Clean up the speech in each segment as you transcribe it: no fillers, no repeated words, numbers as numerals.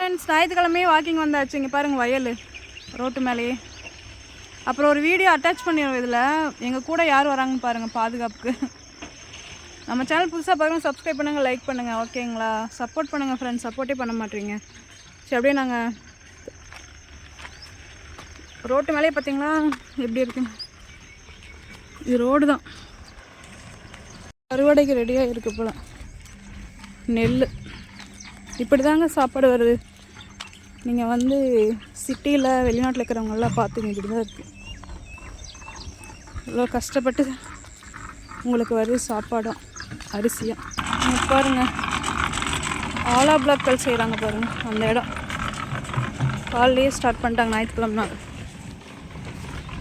Friends, ஞாயிற்றுக்கிழமையே walking வந்தாச்சு. இங்கே பாருங்கள் வயல் ரோட்டு மேலேயே. அப்புறம் ஒரு வீடியோ அட்டாச் பண்ணிடுவோம். இதில் எங்கள் கூட யார் வராங்கன்னு பாருங்கள் பாதுகாப்புக்கு. நம்ம சேனல் புதுசாக பாருங்கள், சப்ஸ்கிரைப் பண்ணுங்கள், லைக் பண்ணுங்கள், ஓகேங்களா? சப்போர்ட் பண்ணுங்கள் ஃப்ரெண்ட்ஸ், சப்போர்ட்டே பண்ண மாட்டீங்க. சரி, அப்படியே நாங்கள் ரோட்டு மேலேயே பார்த்தீங்களா எப்படி இருக்குங்க. இது ரோடு தான். அறுவடைக்கு ரெடியாக இருக்குது போல் நெல். இப்படி தாங்க சாப்பாடு வருது. நீங்கள் வந்து சிட்டியில் வெளிநாட்டில் இருக்கிறவங்கெல்லாம் பார்த்துங்க, இப்படி தான் இருக்குது. இவ்வளோ கஷ்டப்பட்டு உங்களுக்கு வருது சாப்பாடும் அரிசியாக. நீங்கள் பாருங்கள், ஆலா பிளாக்கள் செய்கிறாங்க பாருங்கள். அந்த இடம் காலையிலேயே ஸ்டார்ட் பண்ணிட்டாங்க ஞாயிற்றுக்கிழமை.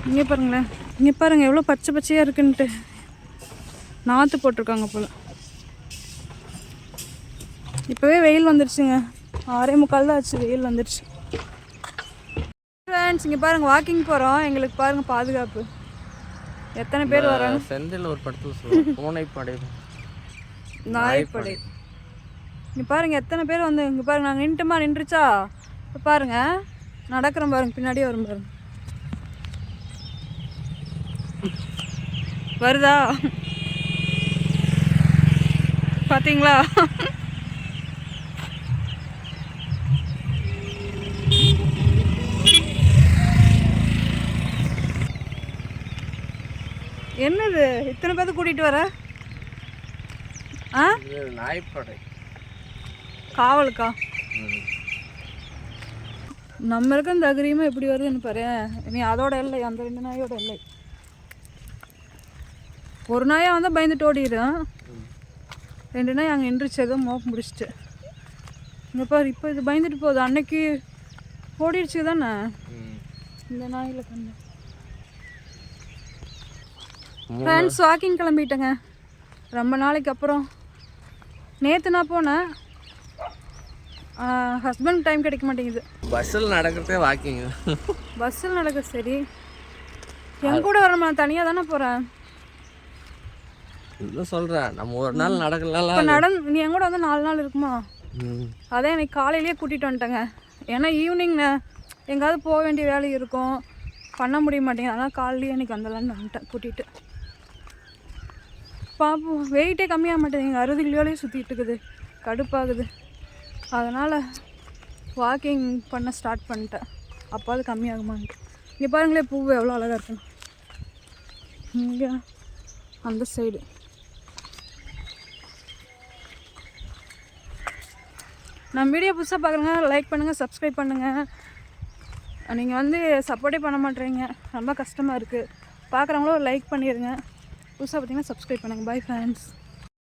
இங்கே பாருங்களேன், இங்கே பாருங்கள் எவ்வளோ பச்சை பச்சையாக இருக்குன்ட்டு நாற்று போட்டிருக்காங்க போல். இப்போவே வெயில் வந்துடுச்சுங்க. 6:45 தான் ஆச்சு, வெயில் வந்துடுச்சு. ஃப்ரெண்ட்ஸ், இங்கே பாருங்கள் வாக்கிங் போகிறோம். எங்களுக்கு பாருங்கள் பாதுகாப்பு எத்தனை பேர் வராங்க. செந்தில் ஒரு படத்தில் சொல்லுவோம், பூனைப்படை நாய்ப்படை. இங்கே பாருங்கள் எத்தனை பேர் வந்து. இங்கே பாருங்கள், நாங்கள் நின்றுமா நின்றுச்சா. இப்போ பாருங்கள் நடக்கிறோம் பாருங்கள், பின்னாடியே வரும் பாருங்கள். வருதா பார்த்தீங்களா? என்னது இத்தனை பேர்த்து கூட்டிகிட்டு வர? நாய்ப்படை காவலுக்கா? நம்ம இருக்க இந்த அகிரியமாக எப்படி வருதுன்னு பாரு. நீ அதோட இல்லை, அந்த 2 நாயோட இல்லை. ஒரு நாயாக வந்தால் பயந்துட்டு ஓடிடும். 2 நாய் அங்கே நின்றுச்சு, ஏதோ மோப்பம் முடிச்சிட்டு. இங்கே பாரு, இப்போ இது பயந்துட்டு போகுது. அன்னைக்கு ஓடிடுச்சு தானே இந்த நாயில் கண்ணு. ஃப்ரெண்ட்ஸ், வாக்கிங் கிளம்பிட்டேங்க ரொம்ப நாளைக்கு அப்புறம். நேற்று நான் போனேன், ஹஸ்பண்ட் டைம் கிடைக்க மாட்டேங்குது. பஸ்ஸில் நடக்கிறதே வாக்கிங். பஸ்ஸில் நடக்க சரி, என் கூட வர நான் தனியாக தானே போகிறேன். இல்லை சொல்கிறேன், நம்ம ஒரு நாள் நடக்கலாம். இப்போ நீ என் கூட வந்து 4 நாள் இருக்குமா? அதே எனக்கு காலையிலேயே கூட்டிகிட்டு வந்துட்டேங்க. ஏன்னா ஈவினிங் எங்கேயாவது போக வேண்டிய வேலை இருக்கும், பண்ண முடிய மாட்டேங்குது. அதனால் காலையிலேயே எனக்கு வந்துடலான்னு வந்துட்டேன் கூட்டிகிட்டு. பாப்போம், வெயிட்டே கம்மியாக மாட்டேங்குது. 60 கிலோலேயே சுற்றிட்டு இருக்குது, கடுப்பாகுது. அதனால் வாக்கிங் பண்ண ஸ்டார்ட் பண்ணிட்டேன். அப்போது கம்மியாகுமான்ட்டு. இங்கே பாருங்களேன், பூ எவ்வளோ அழகாக இருக்குன்னு. இங்கே அந்த சைடு நம்ம வீடியோ புதுசாக பார்க்குறேங்க, லைக் பண்ணுங்கள், சப்ஸ்கிரைப் பண்ணுங்கள். நீங்கள் வந்து சப்போர்ட்டே பண்ண மாட்டேறீங்க, ரொம்ப கஷ்டமாக இருக்குது. பார்க்குறவங்களும் லைக் பண்ணிடுங்க. புதுசாக பார்த்தீங்கன்னா சப்ஸ்கிரைப் பண்ணுங்கள். Bye friends.